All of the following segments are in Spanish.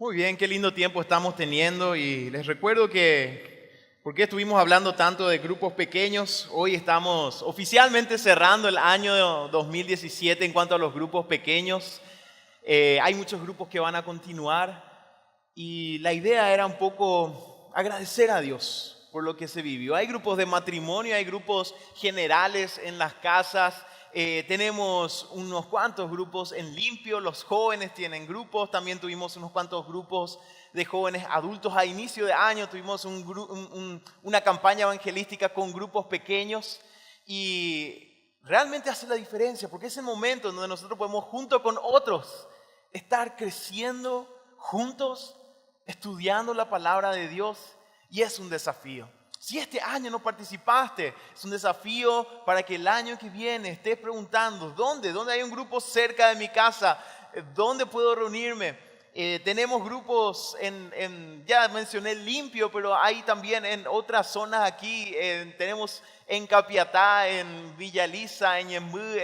Muy bien, qué lindo tiempo estamos teniendo y les recuerdo ¿por qué estuvimos hablando tanto de grupos pequeños? Hoy estamos oficialmente cerrando el año 2017 en cuanto a los grupos pequeños. Hay muchos grupos que van a continuar y la idea era un poco agradecer a Dios por lo que se vivió. Hay grupos de matrimonio, hay grupos generales en las casas. Tenemos unos cuantos grupos en limpio, los jóvenes tienen grupos, también tuvimos unos cuantos grupos de jóvenes adultos a inicio de año, tuvimos una campaña evangelística con grupos pequeños y realmente hace la diferencia porque es el momento donde nosotros podemos junto con otros estar creciendo juntos, estudiando la palabra de Dios y es un desafío. Si este año no participaste, es un desafío para que el año que viene estés preguntando, ¿dónde hay un grupo cerca de mi casa? ¿Dónde puedo reunirme? Tenemos grupos ya mencioné Limpio, pero hay también en otras zonas aquí. Tenemos en Capiatá, en Villa Elisa, en Ñemby,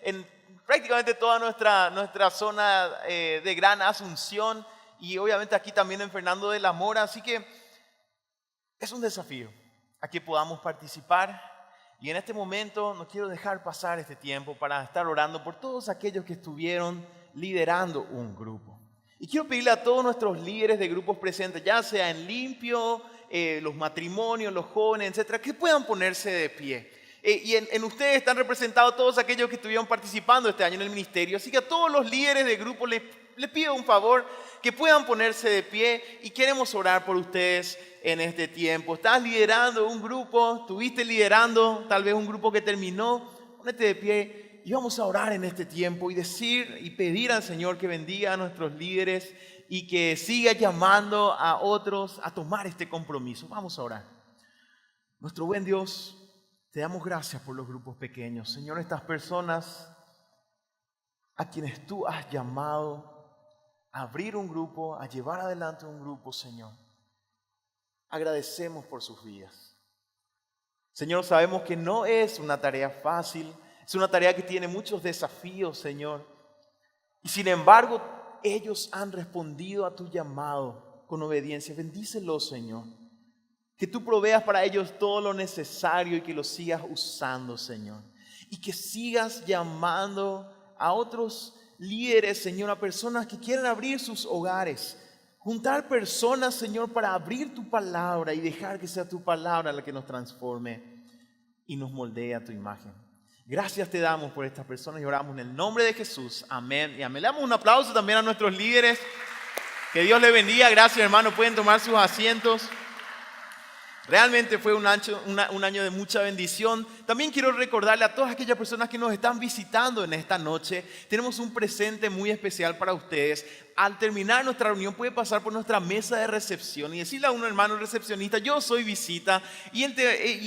en prácticamente toda nuestra zona de Gran Asunción y obviamente aquí también en Fernando de la Mora. Así que es un desafío a que podamos participar y en este momento no quiero dejar pasar este tiempo para estar orando por todos aquellos que estuvieron liderando un grupo. Y quiero pedirle a todos nuestros líderes de grupos presentes, ya sea en Limpio, los matrimonios, los jóvenes, etcétera, que puedan ponerse de pie. Y en ustedes están representados todos aquellos que estuvieron participando este año en el ministerio. Así que a todos los líderes de grupo les pido un favor que puedan ponerse de pie y queremos orar por ustedes en este tiempo. Estás liderando un grupo, estuviste liderando tal vez un grupo que terminó, ponete de pie y vamos a orar en este tiempo y decir y pedir al Señor que bendiga a nuestros líderes y que siga llamando a otros a tomar este compromiso. Vamos a orar. Nuestro buen Dios, te damos gracias por los grupos pequeños. Señor, estas personas a quienes tú has llamado a abrir un grupo, a llevar adelante un grupo, Señor. Agradecemos por sus vidas. Señor, sabemos que no es una tarea fácil, es una tarea que tiene muchos desafíos, Señor. Y sin embargo, ellos han respondido a tu llamado con obediencia. Bendícelos, Señor. Que tú proveas para ellos todo lo necesario y que los sigas usando, Señor. Y que sigas llamando a otros líderes, Señor, a personas que quieran abrir sus hogares. Juntar personas, Señor, para abrir tu palabra y dejar que sea tu palabra la que nos transforme y nos moldee a tu imagen. Gracias te damos por estas personas y oramos en el nombre de Jesús. Amén y amén. Le damos un aplauso también a nuestros líderes. Que Dios les bendiga. Gracias, hermano. Pueden tomar sus asientos. Realmente fue un año de mucha bendición. También quiero recordarle a todas aquellas personas que nos están visitando en esta noche, tenemos un presente muy especial para ustedes. Al terminar nuestra reunión puede pasar por nuestra mesa de recepción y decirle a un hermano recepcionista, yo soy visita, y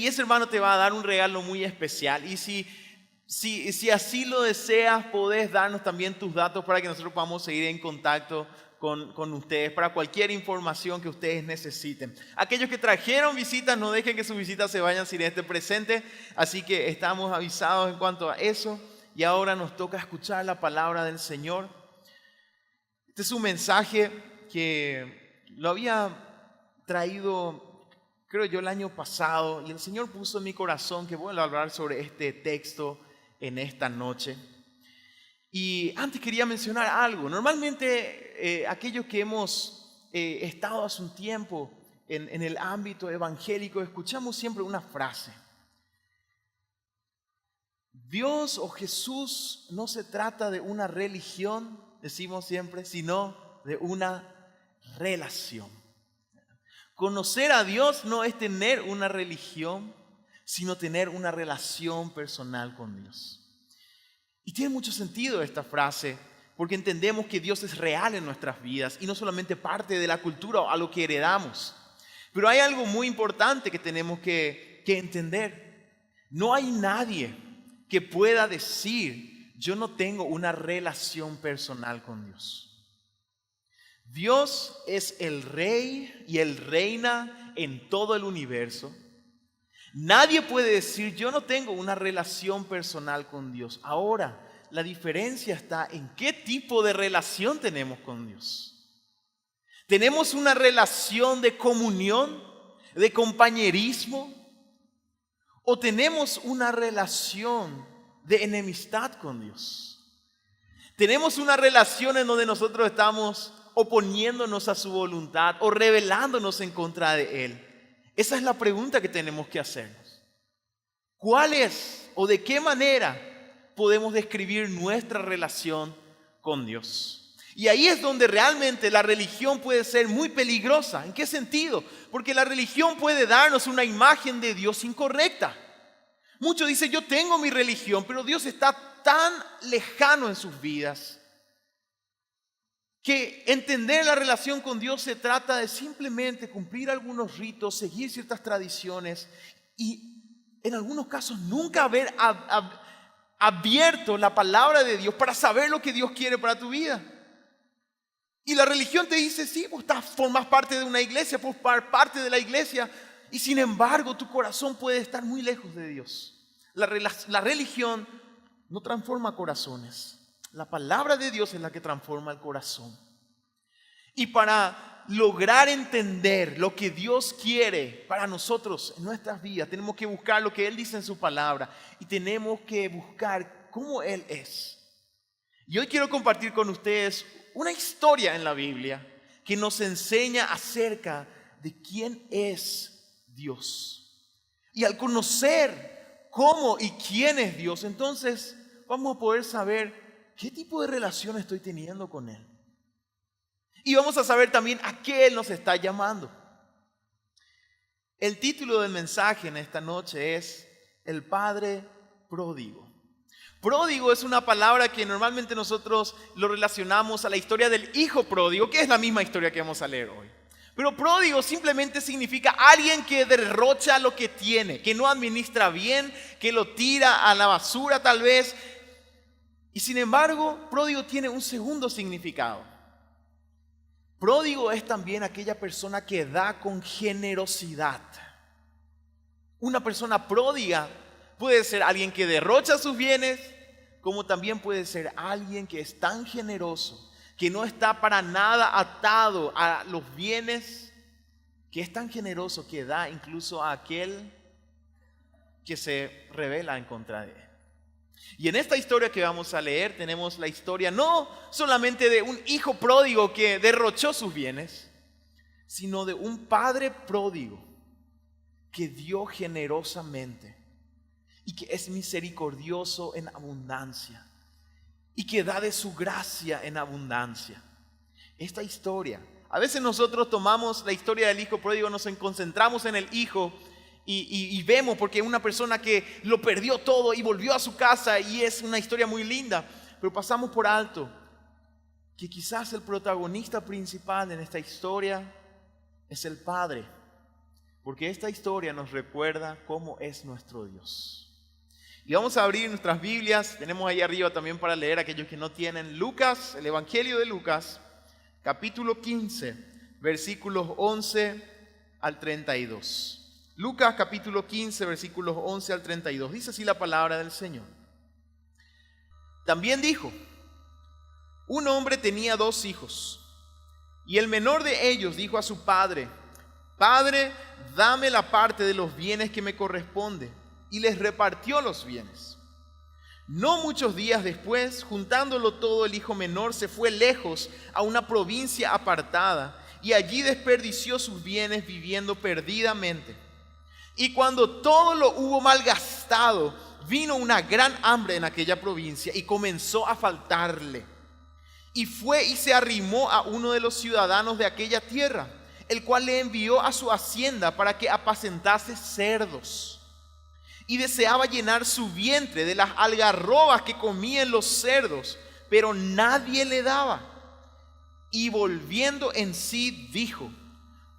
ese hermano te va a dar un regalo muy especial. Y si así lo deseas, podés darnos también tus datos para que nosotros podamos seguir en contacto con ustedes para cualquier información que ustedes necesiten. Aquellos que trajeron visitas, no dejen que sus visitas se vayan sin este presente, así que estamos avisados en cuanto a eso y ahora nos toca escuchar la palabra del Señor. Este es un mensaje que lo había traído, creo yo, el año pasado y el Señor puso en mi corazón que voy a hablar sobre este texto en esta noche. Y antes quería mencionar algo. Normalmente aquellos que hemos estado hace un tiempo en el ámbito evangélico escuchamos siempre una frase. Dios o Jesús no se trata de una religión, decimos siempre, sino de una relación. Conocer a Dios no es tener una religión, sino tener una relación personal con Dios. Y tiene mucho sentido esta frase, porque entendemos que Dios es real en nuestras vidas y no solamente parte de la cultura o a lo que heredamos. Pero hay algo muy importante que tenemos que entender. No hay nadie que pueda decir, yo no tengo una relación personal con Dios. Dios es el rey y Él reina en todo el universo. Nadie puede decir, yo no tengo una relación personal con Dios. Ahora, la diferencia está en qué tipo de relación tenemos con Dios. ¿Tenemos una relación de comunión, de compañerismo? ¿O tenemos una relación de enemistad con Dios? ¿Tenemos una relación en donde nosotros estamos oponiéndonos a su voluntad o rebelándonos en contra de Él? Esa es la pregunta que tenemos que hacernos. ¿Cuál es o de qué manera podemos describir nuestra relación con Dios? Y ahí es donde realmente la religión puede ser muy peligrosa. ¿En qué sentido? Porque la religión puede darnos una imagen de Dios incorrecta. Muchos dicen, yo tengo mi religión, pero Dios está tan lejano en sus vidas que entender la relación con Dios se trata de simplemente cumplir algunos ritos, seguir ciertas tradiciones y en algunos casos nunca haber abierto la palabra de Dios para saber lo que Dios quiere para tu vida. Y la religión te dice, sí, vos formas parte de una iglesia, formar parte de la iglesia, y sin embargo tu corazón puede estar muy lejos de Dios. La religión no transforma corazones. La palabra de Dios es la que transforma el corazón. Y para lograr entender lo que Dios quiere para nosotros en nuestras vidas, tenemos que buscar lo que Él dice en su palabra y tenemos que buscar cómo Él es. Y hoy quiero compartir con ustedes una historia en la Biblia que nos enseña acerca de quién es Dios. Y al conocer cómo y quién es Dios, entonces vamos a poder saber qué tipo de relación estoy teniendo con Él. Y vamos a saber también a qué Él nos está llamando. El título del mensaje en esta noche es El Padre Pródigo. Pródigo es una palabra que normalmente nosotros lo relacionamos a la historia del hijo pródigo, que es la misma historia que vamos a leer hoy. Pero pródigo simplemente significa alguien que derrocha lo que tiene, que no administra bien, que lo tira a la basura tal vez. Y sin embargo, pródigo tiene un segundo significado. Pródigo es también aquella persona que da con generosidad. Una persona pródiga puede ser alguien que derrocha sus bienes, como también puede ser alguien que es tan generoso, que no está para nada atado a los bienes, que es tan generoso que da incluso a aquel que se rebela en contra de él. Y en esta historia que vamos a leer tenemos la historia no solamente de un hijo pródigo que derrochó sus bienes, sino de un padre pródigo que dio generosamente y que es misericordioso en abundancia y que da de su gracia en abundancia. Esta historia, a veces nosotros tomamos la historia del hijo pródigo, nos concentramos en el hijo y vemos porque es una persona que lo perdió todo y volvió a su casa y es una historia muy linda, pero pasamos por alto que quizás el protagonista principal en esta historia es el Padre, porque esta historia nos recuerda cómo es nuestro Dios. Y vamos a abrir nuestras Biblias, tenemos ahí arriba también para leer aquellos que no tienen, Lucas, el Evangelio de Lucas, capítulo 15, versículos 11 al 32. Lucas capítulo 15, versículos 11 al 32. Dice así la palabra del Señor. También dijo, un hombre tenía 2 hijos, y el menor de ellos dijo a su padre, Padre, dame la parte de los bienes que me corresponde, y les repartió los bienes. No muchos días después, juntándolo todo, el hijo menor se fue lejos a una provincia apartada, y allí desperdició sus bienes viviendo perdidamente. Y cuando todo lo hubo malgastado, vino una gran hambre en aquella provincia y comenzó a faltarle. Y fue y se arrimó a uno de los ciudadanos de aquella tierra, el cual le envió a su hacienda para que apacentase cerdos. Y deseaba llenar su vientre de las algarrobas que comían los cerdos, pero nadie le daba. Y volviendo en sí dijo,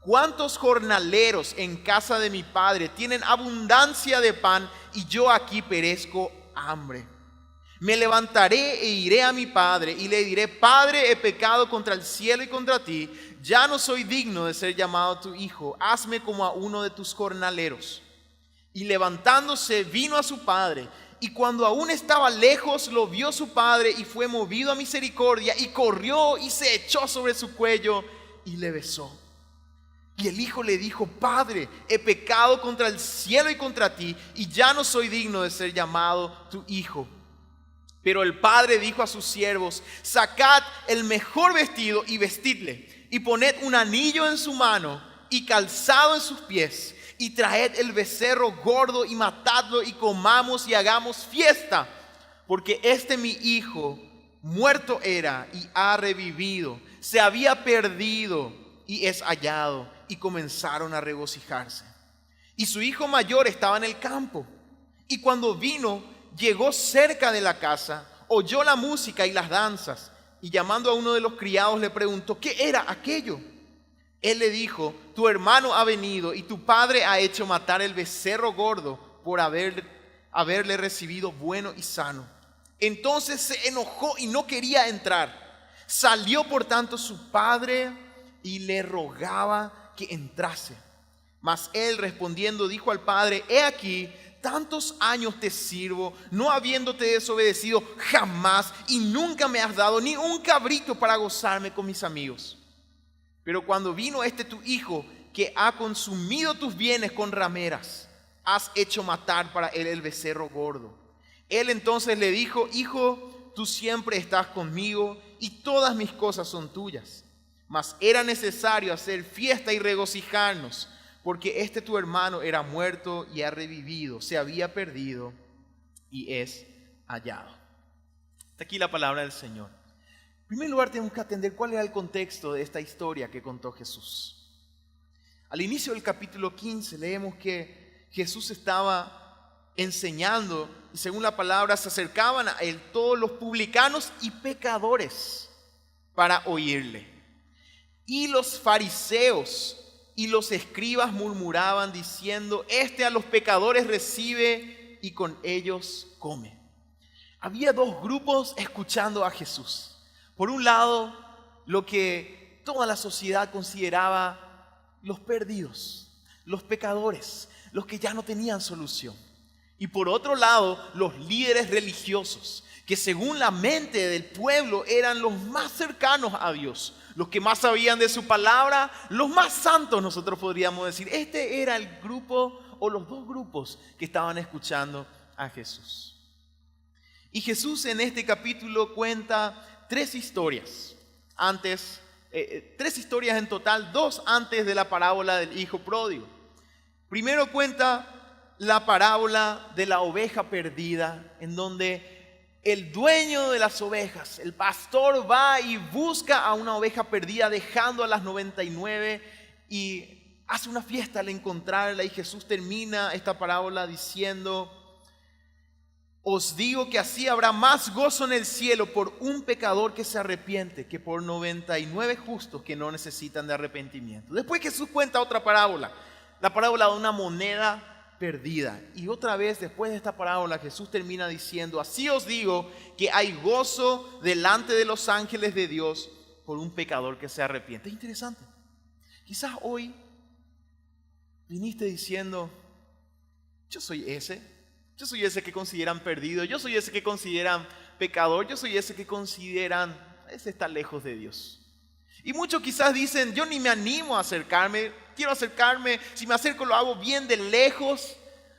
¿cuántos jornaleros en casa de mi padre tienen abundancia de pan y yo aquí perezco hambre? Me levantaré e iré a mi padre y le diré, Padre, he pecado contra el cielo y contra ti, ya no soy digno de ser llamado tu hijo, hazme como a uno de tus jornaleros. Y levantándose vino a su padre, y cuando aún estaba lejos lo vio su padre y fue movido a misericordia y corrió y se echó sobre su cuello y le besó. Y el hijo le dijo: Padre, he pecado contra el cielo y contra ti, y ya no soy digno de ser llamado tu hijo. Pero el padre dijo a sus siervos: Sacad el mejor vestido y vestidle, y poned un anillo en su mano y calzado en sus pies, y traed el becerro gordo y matadlo, y comamos y hagamos fiesta, porque este mi hijo muerto era y ha revivido, se había perdido y es hallado. Y comenzaron a regocijarse. Y su hijo mayor estaba en el campo, y cuando vino, llegó cerca de la casa, oyó la música y las danzas, y llamando a uno de los criados le preguntó: ¿qué era aquello? Él le dijo: tu hermano ha venido, y tu padre ha hecho matar el becerro gordo por haberle recibido bueno y sano. Entonces se enojó y no quería entrar. Salió por tanto su padre y le rogaba que entrase. Mas él respondiendo dijo al padre: he aquí, tantos años te sirvo, no habiéndote desobedecido jamás, y nunca me has dado ni un cabrito para gozarme con mis amigos. Pero cuando vino este tu hijo, que ha consumido tus bienes con rameras, has hecho matar para él el becerro gordo. Él entonces le dijo: hijo, tú siempre estás conmigo, y todas mis cosas son tuyas. Mas era necesario hacer fiesta y regocijarnos, porque este tu hermano era muerto y ha revivido, se había perdido y es hallado. Hasta aquí la palabra del Señor. En primer lugar, tenemos que atender cuál era el contexto de esta historia que contó Jesús. Al inicio del capítulo 15 leemos que Jesús estaba enseñando, y según la palabra se acercaban a él todos los publicanos y pecadores para oírle. Y los fariseos y los escribas murmuraban diciendo: este a los pecadores recibe y con ellos come. Había dos grupos escuchando a Jesús. Por un lado, lo que toda la sociedad consideraba los perdidos, los pecadores, los que ya no tenían solución. Y por otro lado, los líderes religiosos, que según la mente del pueblo eran los más cercanos a Dios, los que más sabían de su palabra, los más santos, nosotros podríamos decir. Este era el grupo, o los dos grupos que estaban escuchando a Jesús. Y Jesús en este capítulo cuenta tres historias en total, dos antes de la parábola del hijo pródigo. Primero cuenta la parábola de la oveja perdida, en donde el dueño de las ovejas, el pastor, va y busca a una oveja perdida, dejando a las 99, y hace una fiesta al encontrarla. Y Jesús termina esta parábola diciendo: os digo que así habrá más gozo en el cielo por un pecador que se arrepiente que por 99 justos que no necesitan de arrepentimiento. Después Jesús cuenta otra parábola, la parábola de una moneda perdida. Y otra vez, después de esta parábola, Jesús termina diciendo: así os digo que hay gozo delante de los ángeles de Dios por un pecador que se arrepiente. Es interesante. Quizás hoy viniste diciendo: yo soy ese que consideran perdido, yo soy ese que consideran pecador, yo soy ese que consideran ese está lejos de Dios. Y muchos quizás dicen: yo ni me animo a acercarme, quiero acercarme, si me acerco lo hago bien de lejos,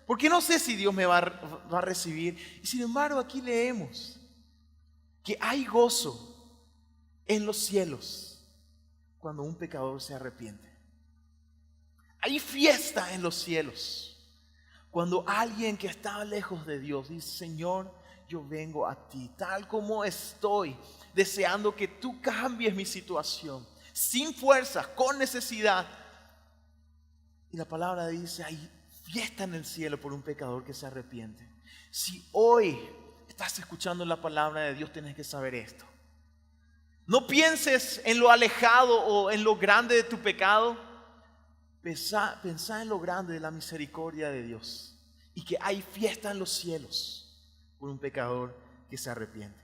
porque no sé si Dios me va a recibir. Y sin embargo, aquí leemos que hay gozo en los cielos cuando un pecador se arrepiente. Hay fiesta en los cielos cuando alguien que está lejos de Dios dice: Señor, yo vengo a ti tal como estoy, deseando que tú cambies mi situación, sin fuerzas, con necesidad. Y la palabra dice: hay fiesta en el cielo por un pecador que se arrepiente. Si hoy estás escuchando la palabra de Dios, tienes que saber esto. No pienses en lo alejado o en lo grande de tu pecado. Pensá en lo grande de la misericordia de Dios, y que hay fiesta en los cielos por un pecador que se arrepiente.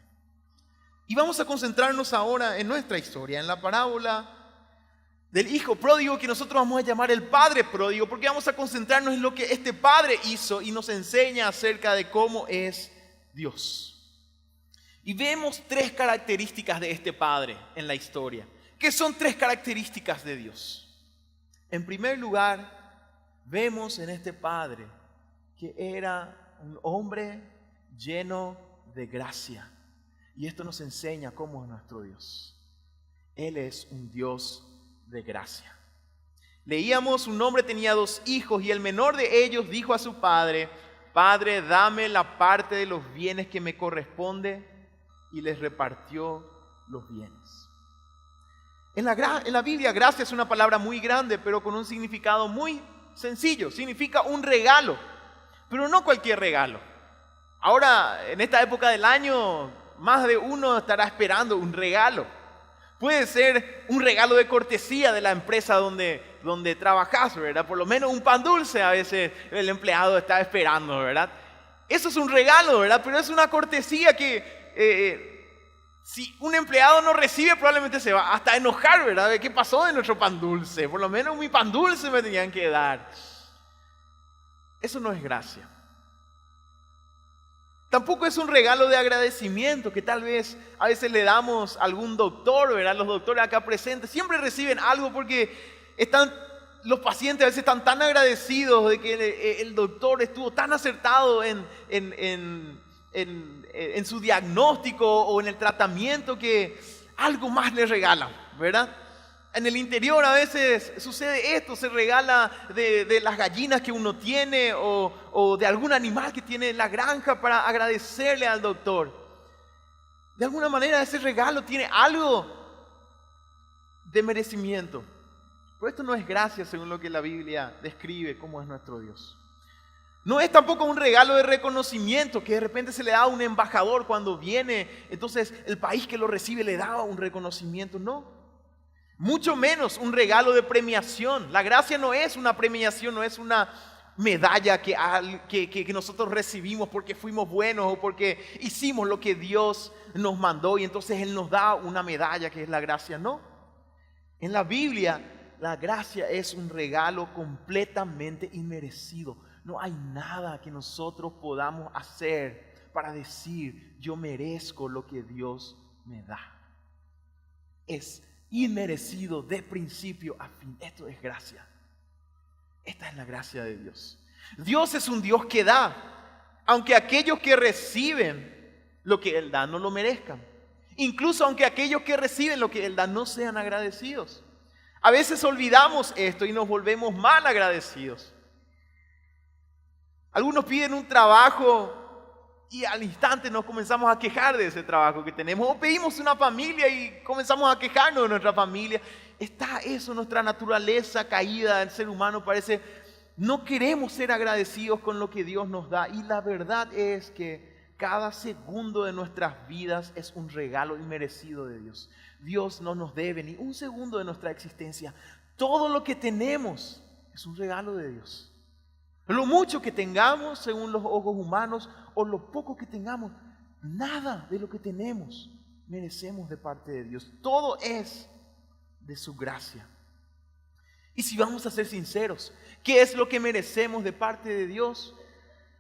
Y vamos a concentrarnos ahora en nuestra historia, en la parábola del hijo pródigo, que nosotros vamos a llamar el padre pródigo, porque vamos a concentrarnos en lo que este padre hizo y nos enseña acerca de cómo es Dios. Y vemos tres características de este padre en la historia que son tres características de Dios. En primer lugar, vemos en este Padre que era un hombre lleno de gracia. Y esto nos enseña cómo es nuestro Dios. Él es un Dios de gracia. Leíamos, un hombre tenía 2 hijos y el menor de ellos dijo a su padre: Padre, dame la parte de los bienes que me corresponde, y les repartió los bienes. En la Biblia, gracia es una palabra muy grande, pero con un significado muy sencillo. Significa un regalo, pero no cualquier regalo. Ahora, en esta época del año, más de uno estará esperando un regalo. Puede ser un regalo de cortesía de la empresa donde trabajas, ¿verdad? Por lo menos un pan dulce a veces el empleado está esperando, ¿verdad? Eso es un regalo, ¿verdad? Pero es una cortesía que si un empleado no recibe, probablemente se va hasta a enojar, ¿verdad? ¿Qué pasó de nuestro pan dulce? Por lo menos mi pan dulce me tenían que dar. Eso no es gracia. Tampoco es un regalo de agradecimiento que tal vez a veces le damos a algún doctor, ¿verdad? Los doctores acá presentes siempre reciben algo porque los pacientes a veces están tan agradecidos de que el doctor estuvo tan acertado en su diagnóstico o en el tratamiento que algo más le regalan, ¿verdad? En el interior a veces sucede esto, se regala de las gallinas que uno tiene o de algún animal que tiene en la granja para agradecerle al doctor. De alguna manera ese regalo tiene algo de merecimiento. Pero esto no es gracia según lo que la Biblia describe cómo es nuestro Dios. No es tampoco un regalo de reconocimiento que de repente se le da a un embajador cuando viene, entonces el país que lo recibe le da un reconocimiento, no. Mucho menos un regalo de premiación. La gracia no es una premiación, no es una medalla que nosotros recibimos porque fuimos buenos o porque hicimos lo que Dios nos mandó y entonces Él nos da una medalla que es la gracia. No. En la Biblia, la gracia es un regalo completamente inmerecido. No hay nada que nosotros podamos hacer para decir: yo merezco lo que Dios me da. Es inmerecido de principio a fin. Esto es gracia. Esta es la gracia de Dios. Dios es un Dios que da, aunque aquellos que reciben lo que Él da no lo merezcan. Incluso aunque aquellos que reciben lo que Él da no sean agradecidos. A veces olvidamos esto y nos volvemos mal agradecidos. Algunos piden un trabajo y al instante nos comenzamos a quejar de ese trabajo que tenemos. O pedimos una familia y comenzamos a quejarnos de nuestra familia. Está eso, nuestra naturaleza caída del ser humano parece. No queremos ser agradecidos con lo que Dios nos da. Y la verdad es que cada segundo de nuestras vidas es un regalo inmerecido de Dios. Dios no nos debe ni un segundo de nuestra existencia. Todo lo que tenemos es un regalo de Dios. Lo mucho que tengamos según los ojos humanos o lo poco que tengamos, nada de lo que tenemos merecemos de parte de Dios. Todo es de su gracia. Y si vamos a ser sinceros, ¿qué es lo que merecemos de parte de Dios?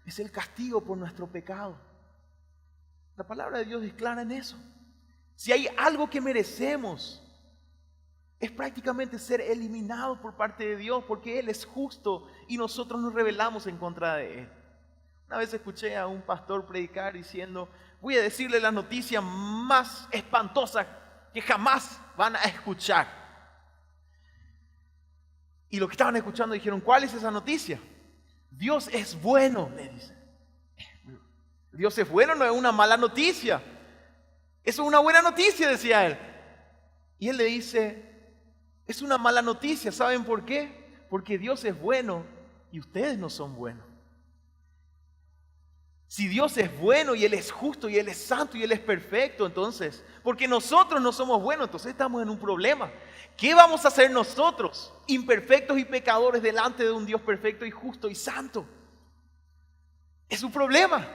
Es el castigo por nuestro pecado. La palabra de Dios es clara en eso. Si hay algo que merecemos, es prácticamente ser eliminado por parte de Dios, porque Él es justo y nosotros nos rebelamos en contra de Él. Una vez escuché a un pastor predicar diciendo: voy a decirle la noticia más espantosa que jamás van a escuchar. Y los que estaban escuchando dijeron: ¿cuál es esa noticia? Dios es bueno, le dice. Dios es bueno, no es una mala noticia. Eso es una buena noticia, decía él. Y él le dice: es una mala noticia, ¿saben por qué? Porque Dios es bueno y ustedes no son buenos. Si Dios es bueno y Él es justo y Él es santo y Él es perfecto, entonces, porque nosotros no somos buenos, entonces estamos en un problema. ¿Qué vamos a hacer nosotros, imperfectos y pecadores, delante de un Dios perfecto y justo y santo? Es un problema.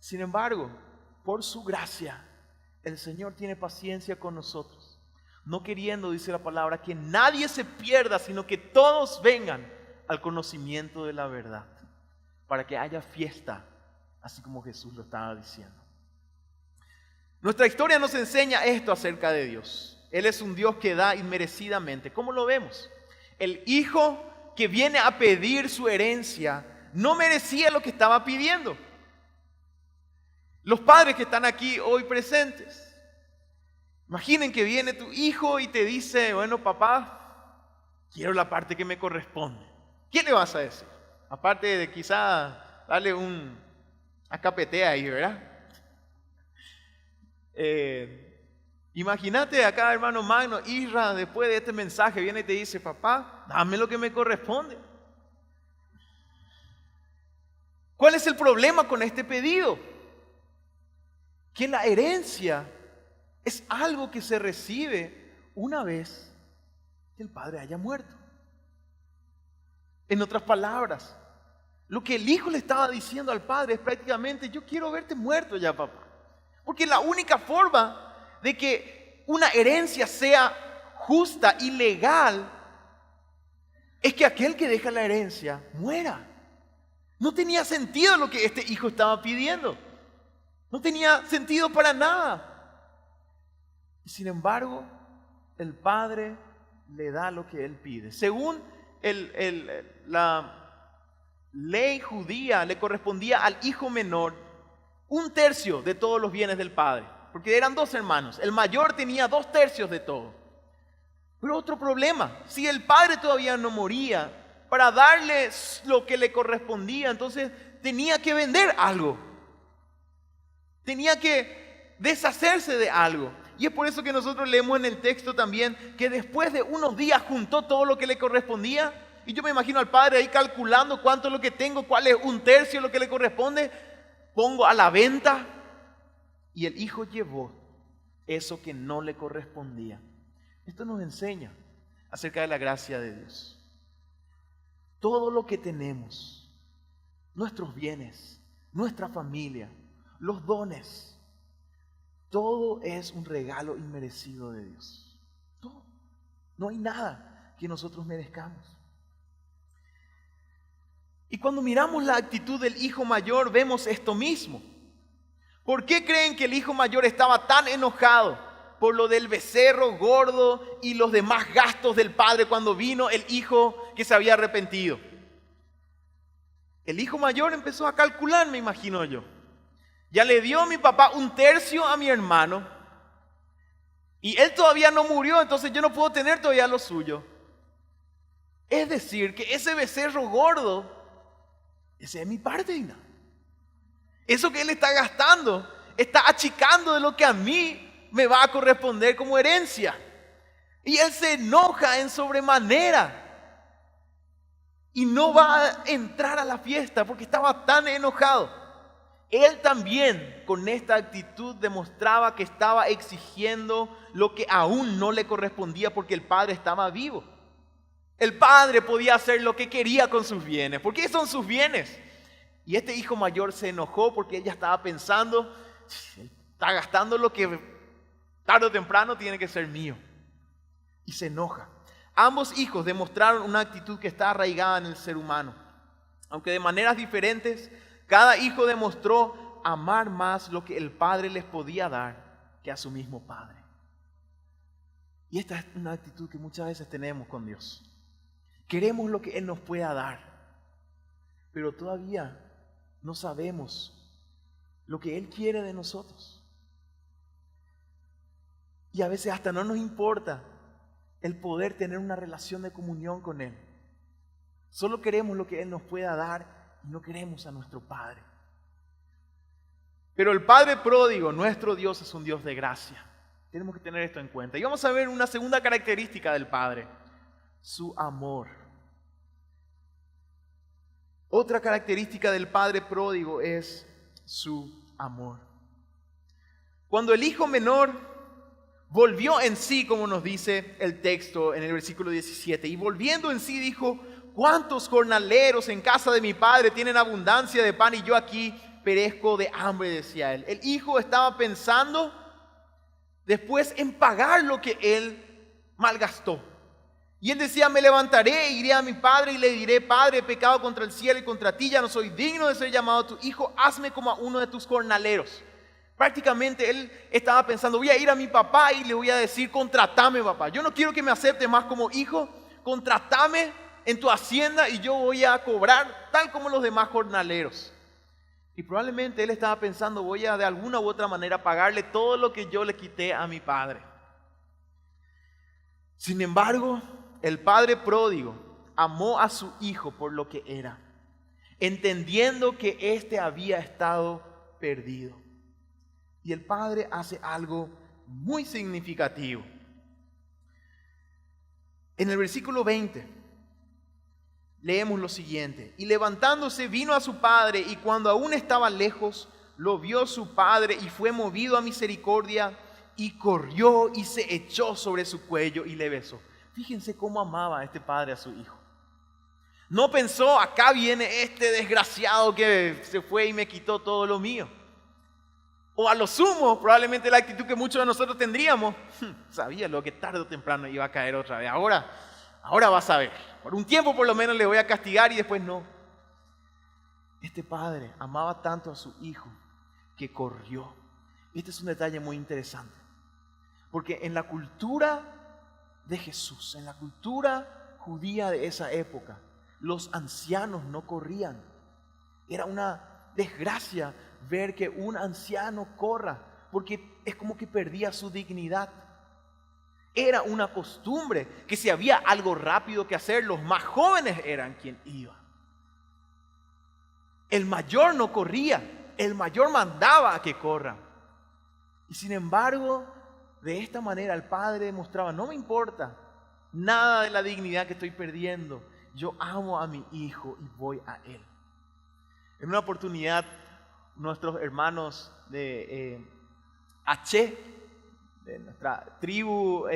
Sin embargo, por su gracia, el Señor tiene paciencia con nosotros. No queriendo, dice la palabra, que nadie se pierda, sino que todos vengan al conocimiento de la verdad, para que haya fiesta, así como Jesús lo estaba diciendo. Nuestra historia nos enseña esto acerca de Dios. Él es un Dios que da inmerecidamente. ¿Cómo lo vemos? El hijo que viene a pedir su herencia no merecía lo que estaba pidiendo. Los padres que están aquí hoy presentes, imaginen que viene tu hijo y te dice, bueno, papá, quiero la parte que me corresponde. ¿Qué le vas a decir? Aparte de quizá darle un acapete ahí, ¿verdad? Imagínate acá, hermano Magno, Isra, después de este mensaje viene y te dice, papá, dame lo que me corresponde. ¿Cuál es el problema con este pedido? Que la herencia es algo que se recibe una vez que el padre haya muerto. En otras palabras, lo que el hijo le estaba diciendo al padre es prácticamente, yo quiero verte muerto ya, papá. Porque la única forma de que una herencia sea justa y legal es que aquel que deja la herencia muera. No tenía sentido lo que este hijo estaba pidiendo. No tenía sentido para nada. Y sin embargo, el padre le da lo que él pide. Según la ley judía, le correspondía al hijo menor 1/3 de todos los bienes del padre. Porque eran 2 hermanos. El mayor tenía 2/3 de todo. Pero otro problema, si el padre todavía no moría, para darle lo que le correspondía, entonces tenía que vender algo. Tenía que deshacerse de algo. Y es por eso que nosotros leemos en el texto también que después de unos días juntó todo lo que le correspondía. Y yo me imagino al padre ahí calculando cuánto es lo que tengo, cuál es 1/3 de lo que le corresponde. Pongo a la venta. Y el hijo llevó eso que no le correspondía. Esto nos enseña acerca de la gracia de Dios. Todo lo que tenemos, nuestros bienes, nuestra familia, los dones, todo es un regalo inmerecido de Dios. Todo. No hay nada que nosotros merezcamos. Y cuando miramos la actitud del hijo mayor, vemos esto mismo. ¿Por qué creen que el hijo mayor estaba tan enojado por lo del becerro gordo y los demás gastos del padre cuando vino el hijo que se había arrepentido? El hijo mayor empezó a calcular, me imagino yo. Ya le dio mi papá 1/3 a mi hermano y él todavía no murió, entonces yo no puedo tener todavía lo suyo. Es decir, que ese becerro gordo, ese es mi parte, ¿no? Eso que él está gastando, está achicando de lo que a mí me va a corresponder como herencia. Y él se enoja en sobremanera. Y no va a entrar a la fiesta porque estaba tan enojado. Él también con esta actitud demostraba que estaba exigiendo lo que aún no le correspondía porque el padre estaba vivo. El padre podía hacer lo que quería con sus bienes. ¿Por qué son sus bienes? Y este hijo mayor se enojó porque ella estaba pensando, está gastando lo que tarde o temprano tiene que ser mío. Y se enoja. Ambos hijos demostraron una actitud que está arraigada en el ser humano. Aunque de maneras diferentes, cada hijo demostró amar más lo que el padre les podía dar que a su mismo padre. Y esta es una actitud que muchas veces tenemos con Dios. Queremos lo que Él nos pueda dar, pero todavía no sabemos lo que Él quiere de nosotros. Y a veces hasta no nos importa el poder tener una relación de comunión con Él. Solo queremos lo que Él nos pueda dar y no queremos a nuestro Padre. Pero el Padre pródigo, nuestro Dios, es un Dios de gracia. Tenemos que tener esto en cuenta. Y vamos a ver una segunda característica del Padre: su amor. Otra característica del Padre pródigo es su amor. Cuando el hijo menor volvió en sí, como nos dice el texto en el versículo 17, y volviendo en sí dijo: ¿cuántos jornaleros en casa de mi padre tienen abundancia de pan y yo aquí perezco de hambre?, decía él. El hijo estaba pensando después en pagar lo que él malgastó. Y él decía: me levantaré, iré a mi padre y le diré: Padre, he pecado contra el cielo y contra ti, ya no soy digno de ser llamado tu hijo, hazme como a uno de tus jornaleros. Prácticamente él estaba pensando, voy a ir a mi papá y le voy a decir, contratame, papá. Yo no quiero que me acepte más como hijo, contratame en tu hacienda y yo voy a cobrar tal como los demás jornaleros. Y probablemente él estaba pensando, voy a de alguna u otra manera pagarle todo lo que yo le quité a mi padre. Sin embargo, el padre pródigo amó a su hijo por lo que era, entendiendo que éste había estado perdido. Y el padre hace algo muy significativo. En el versículo 20 leemos lo siguiente: y levantándose vino a su padre, y cuando aún estaba lejos, lo vio su padre y fue movido a misericordia, y corrió y se echó sobre su cuello y le besó. Fíjense cómo amaba a este padre a su hijo. No pensó, acá viene este desgraciado que se fue y me quitó todo lo mío. O a lo sumo, probablemente la actitud que muchos de nosotros tendríamos, sabía lo que tarde o temprano iba a caer otra vez. Ahora vas a ver. Por un tiempo por lo menos le voy a castigar y después no. Este padre amaba tanto a su hijo que corrió. Este es un detalle muy interesante. Porque en la cultura de Jesús, en la cultura judía de esa época, los ancianos no corrían. Era una desgracia ver que un anciano corra, porque es como que perdía su dignidad. Era una costumbre que si había algo rápido que hacer, los más jóvenes eran quien iba. El mayor no corría, el mayor mandaba a que corra. Y sin embargo, de esta manera el padre demostraba, no me importa nada de la dignidad que estoy perdiendo, yo amo a mi hijo y voy a él. En una oportunidad, nuestros hermanos de H, de nuestra tribu,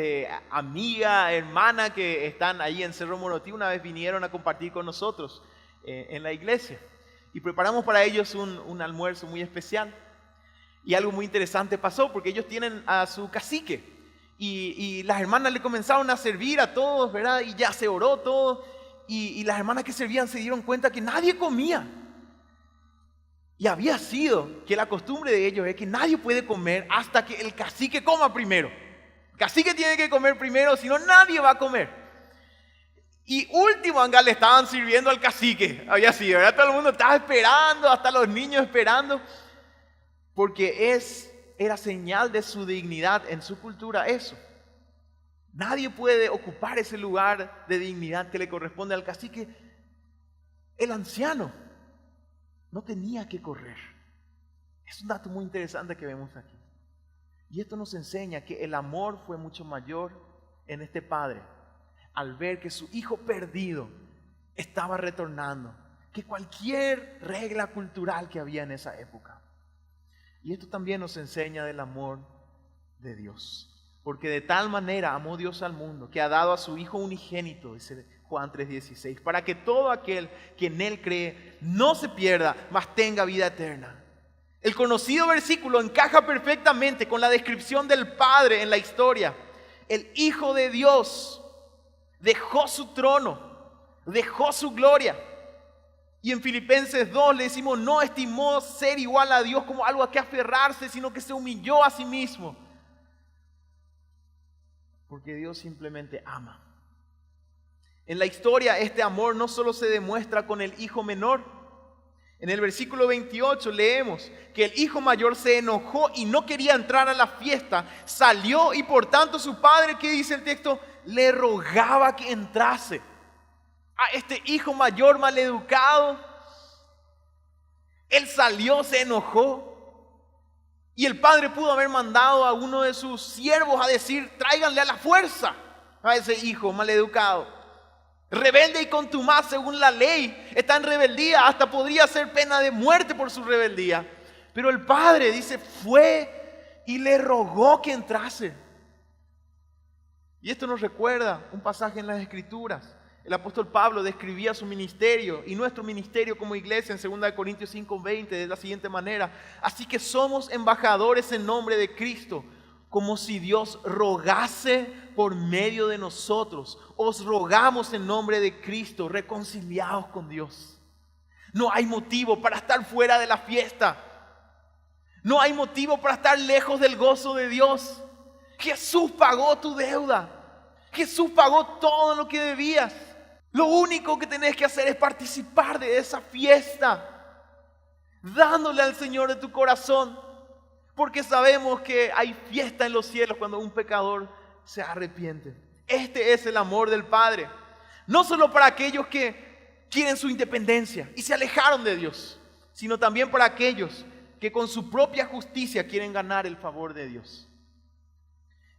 amiga, hermana que están ahí en Cerro Morotí, una vez vinieron a compartir con nosotros en la iglesia. Y preparamos para ellos un almuerzo muy especial. Y algo muy interesante pasó, porque ellos tienen a su cacique. Y las hermanas le comenzaron a servir a todos, ¿verdad? Y ya se oró todo. Y las hermanas que servían se dieron cuenta que nadie comía. Y había sido que la costumbre de ellos es que nadie puede comer hasta que el cacique coma primero. El cacique tiene que comer primero, si no nadie va a comer. Y último, anga, le estaban sirviendo al cacique. Había sido, ¿verdad? Todo el mundo estaba esperando, hasta los niños esperando. Porque era señal de su dignidad en su cultura eso. Nadie puede ocupar ese lugar de dignidad que le corresponde al cacique. El anciano no tenía que correr. Es un dato muy interesante que vemos aquí. Y esto nos enseña que el amor fue mucho mayor en este padre al ver que su hijo perdido estaba retornando, que cualquier regla cultural que había en esa época. Y esto también nos enseña del amor de Dios. Porque de tal manera amó Dios al mundo, que ha dado a su Hijo unigénito, dice Juan 3:16, para que todo aquel que en Él cree no se pierda, mas tenga vida eterna. El conocido versículo encaja perfectamente con la descripción del Padre en la historia. El Hijo de Dios dejó su trono, dejó su gloria. Y en Filipenses 2 le decimos, no estimó ser igual a Dios como algo a que aferrarse, sino que se humilló a sí mismo. Porque Dios simplemente ama. En la historia este amor no solo se demuestra con el hijo menor. En el versículo 28 leemos que el hijo mayor se enojó y no quería entrar a la fiesta. Salió y por tanto su padre, ¿qué dice el texto? Le rogaba que entrase. A este hijo mayor maleducado, él salió, se enojó. Y el padre pudo haber mandado a uno de sus siervos a decir, tráiganle a la fuerza a ese hijo maleducado. Rebelde y contumaz según la ley, está en rebeldía, hasta podría ser pena de muerte por su rebeldía. Pero el padre dice, fue y le rogó que entrase. Y esto nos recuerda un pasaje en las Escrituras. El apóstol Pablo describía su ministerio y nuestro ministerio como iglesia en 2 Corintios 5:20 de la siguiente manera. Así que somos embajadores en nombre de Cristo, como si Dios rogase por medio de nosotros. Os rogamos en nombre de Cristo, reconciliados con Dios. No hay motivo para estar fuera de la fiesta. No hay motivo para estar lejos del gozo de Dios. Jesús pagó tu deuda. Jesús pagó todo lo que debías. Lo único que tenés que hacer es participar de esa fiesta, dándole al Señor de tu corazón, porque sabemos que hay fiesta en los cielos cuando un pecador se arrepiente. Este es el amor del Padre, no solo para aquellos que quieren su independencia y se alejaron de Dios, sino también para aquellos que con su propia justicia quieren ganar el favor de Dios.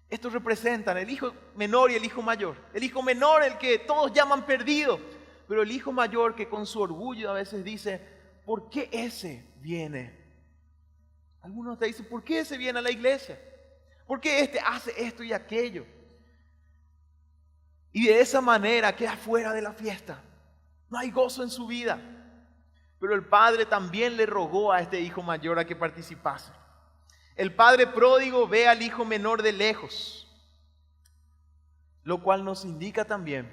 Estos representan el hijo menor y el hijo mayor. El hijo menor, el que todos llaman perdido, pero el hijo mayor que con su orgullo a veces dice: ¿por qué ese viene? Algunos te dicen: ¿por qué ese viene a la iglesia? ¿Por qué este hace esto y aquello? Y de esa manera queda fuera de la fiesta. No hay gozo en su vida. Pero el padre también le rogó a este hijo mayor a que participase. El padre pródigo ve al hijo menor de lejos, lo cual nos indica también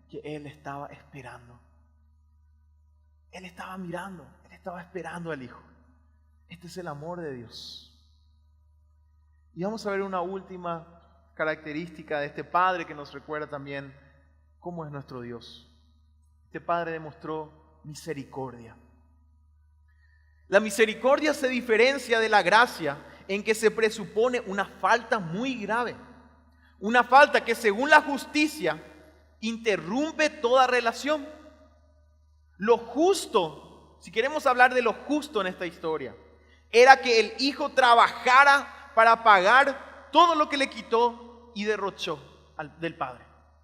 que él estaba esperando. Él estaba mirando, él estaba esperando al hijo. Este es el amor de Dios. Y vamos a ver una última característica de este padre que nos recuerda también cómo es nuestro Dios. Este padre demostró misericordia. La misericordia se diferencia de la gracia en que se presupone una falta muy grave. Una falta que según la justicia interrumpe toda relación. Lo justo, si queremos hablar de lo justo en esta historia, era que el hijo trabajara para pagar todo lo que le quitó y derrochó del padre.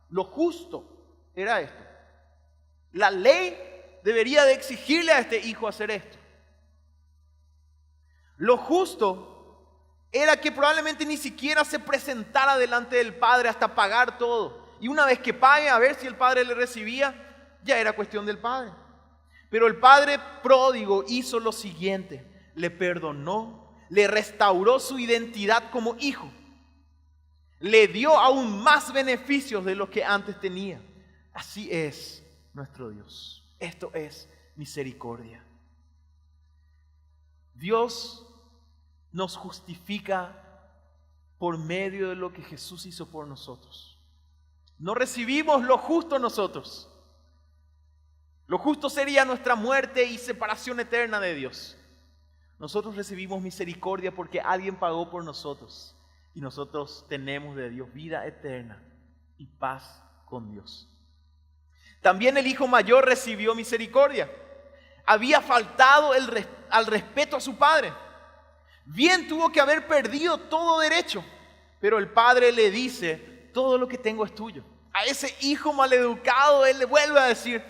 Lo justo era esto. La ley debería de exigirle a este hijo hacer esto. Lo justo era que probablemente ni siquiera se presentara delante del padre hasta pagar todo. Y una vez que pague, a ver si el padre le recibía, ya era cuestión del padre. Pero el padre pródigo hizo lo siguiente: le perdonó, le restauró su identidad como hijo, le dio aún más beneficios de los que antes tenía. Así es nuestro Dios. Esto es misericordia. Dios nos justifica por medio de lo que Jesús hizo por nosotros. No recibimos lo justo nosotros. Lo justo sería nuestra muerte y separación eterna de Dios. Nosotros recibimos misericordia porque alguien pagó por nosotros. Y nosotros tenemos de Dios vida eterna y paz con Dios. También el hijo mayor recibió misericordia. Había faltado al respeto a su padre. Bien tuvo que haber perdido todo derecho, pero el padre le dice: todo lo que tengo es tuyo. A ese hijo maleducado él le vuelve a decir: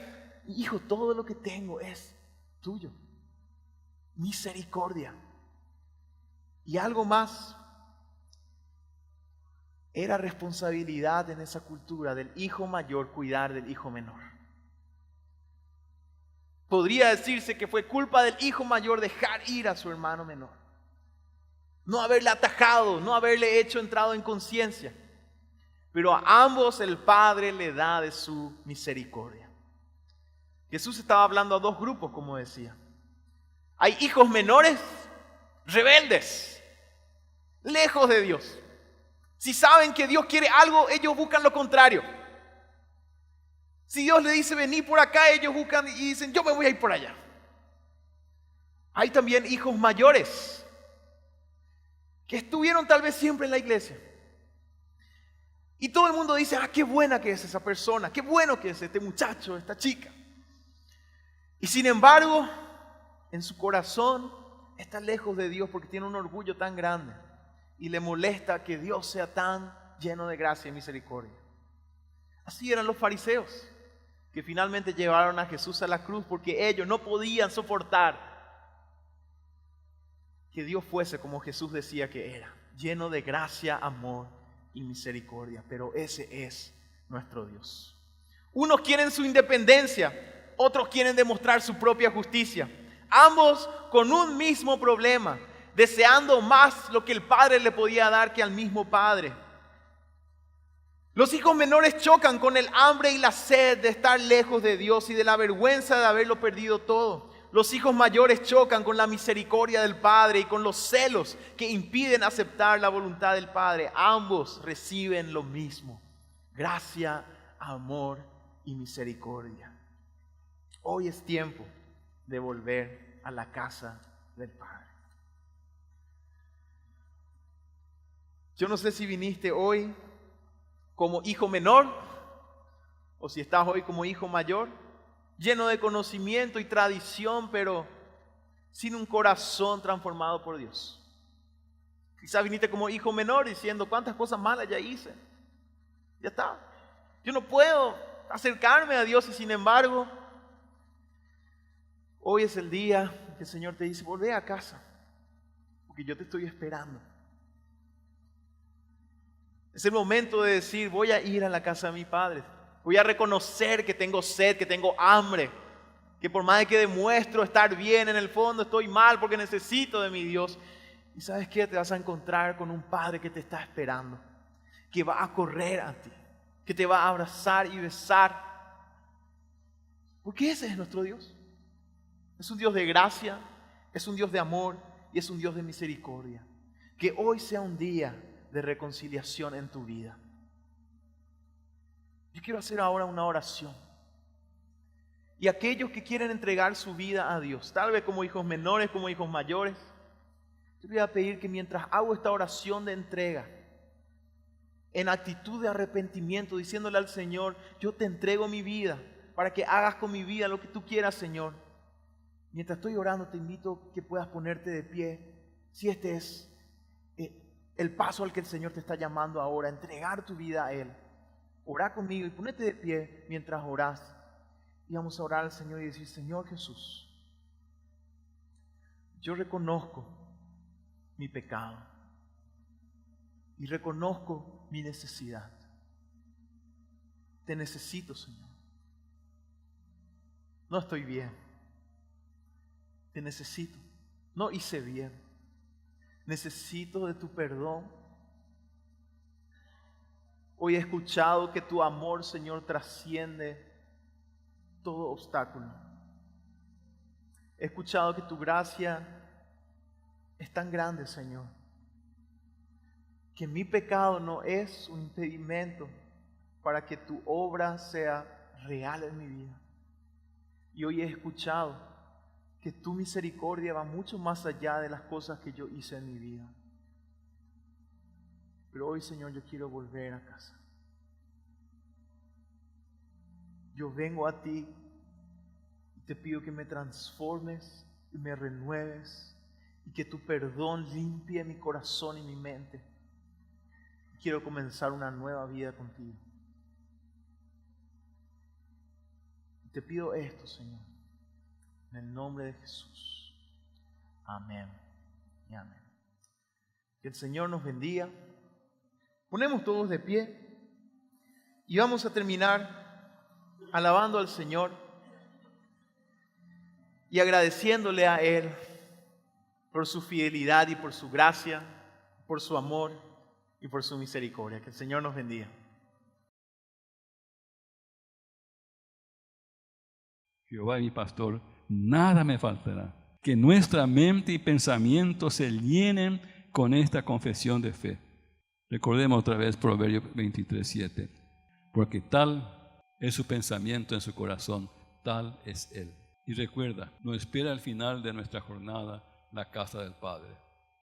hijo, todo lo que tengo es tuyo. Misericordia. Y algo más, era responsabilidad en esa cultura del hijo mayor cuidar del hijo menor. Podría decirse que fue culpa del hijo mayor dejar ir a su hermano menor. No haberle atajado, no haberle hecho entrado en conciencia. Pero a ambos el Padre le da de su misericordia. Jesús estaba hablando a dos grupos, como decía. Hay hijos menores, rebeldes, lejos de Dios. Si saben que Dios quiere algo, ellos buscan lo contrario. Si Dios le dice vení por acá, ellos buscan y dicen yo me voy a ir por allá. Hay también hijos mayores que estuvieron tal vez siempre en la iglesia. Y todo el mundo dice, qué buena que es esa persona, qué bueno que es este muchacho, esta chica. Y sin embargo, en su corazón está lejos de Dios porque tiene un orgullo tan grande y le molesta que Dios sea tan lleno de gracia y misericordia. Así eran los fariseos que finalmente llevaron a Jesús a la cruz porque ellos no podían soportar que Dios fuese como Jesús decía que era, lleno de gracia, amor y misericordia. Pero ese es nuestro Dios. Unos quieren su independencia, otros quieren demostrar su propia justicia. Ambos con un mismo problema, deseando más lo que el Padre le podía dar que al mismo Padre. Los hijos menores chocan con el hambre y la sed de estar lejos de Dios y de la vergüenza de haberlo perdido todo. los hijos mayores chocan con la misericordia del Padre y con los celos que impiden aceptar la voluntad del Padre, ambos reciben lo mismo: gracia, amor y misericordia. Hoy es tiempo de volver a la casa del Padre. Yo no sé si viniste hoy como hijo menor o si estás hoy como hijo mayor, lleno de conocimiento y tradición, pero sin un corazón transformado por Dios. Quizás viniste como hijo menor diciendo: cuántas cosas malas ya hice. Ya está. Yo no puedo acercarme a Dios, y sin embargo, hoy es el día que el Señor te dice: volvé a casa, porque yo te estoy esperando. Es el momento de decir: voy a ir a la casa de mi Padre. Voy a reconocer que tengo sed, que tengo hambre, que por más de que demuestro estar bien, en el fondo estoy mal porque necesito de mi Dios. Y ¿sabes qué? Te vas a encontrar con un Padre que te está esperando, que va a correr a ti, que te va a abrazar y besar. Porque ese es nuestro Dios. Es un Dios de gracia, es un Dios de amor y es un Dios de misericordia. Que hoy sea un día de reconciliación en tu vida. Yo quiero hacer ahora una oración. Y aquellos que quieren entregar su vida a Dios, tal vez como hijos menores, como hijos mayores, yo voy a pedir que mientras hago esta oración de entrega, en actitud de arrepentimiento, diciéndole al Señor: yo te entrego mi vida para que hagas con mi vida lo que tú quieras, Señor. Mientras estoy orando, te invito a que puedas ponerte de pie, si este es el paso al que el Señor te está llamando ahora, entregar tu vida a Él. Orá conmigo y ponete de pie mientras orás. Y vamos a orar al Señor y decir: Señor Jesús, yo reconozco mi pecado y reconozco mi necesidad. Te necesito, Señor. No estoy bien. Te necesito. No hice bien. Necesito de tu perdón. Hoy he escuchado que tu amor, Señor, trasciende todo obstáculo. He escuchado que tu gracia es tan grande, Señor, que mi pecado no es un impedimento para que tu obra sea real en mi vida. Y hoy he escuchado que tu misericordia va mucho más allá de las cosas que yo hice en mi vida. Pero hoy, Señor, yo quiero volver a casa. Yo vengo a ti y te pido que me transformes y me renueves y que tu perdón limpie mi corazón y mi mente. Quiero comenzar una nueva vida contigo. Te pido esto, Señor, en el nombre de Jesús. Amén y amén. Que el Señor nos bendiga. Ponemos todos de pie y vamos a terminar alabando al Señor y agradeciéndole a Él por su fidelidad y por su gracia, por su amor y por su misericordia. Que el Señor nos bendiga. Jehová es mi pastor, nada me faltará. Que nuestra mente y pensamiento se llenen con esta confesión de fe. Recordemos otra vez Proverbios 23:7. Porque tal es su pensamiento en su corazón, tal es Él. Y recuerda, nos espera al final de nuestra jornada la casa del Padre.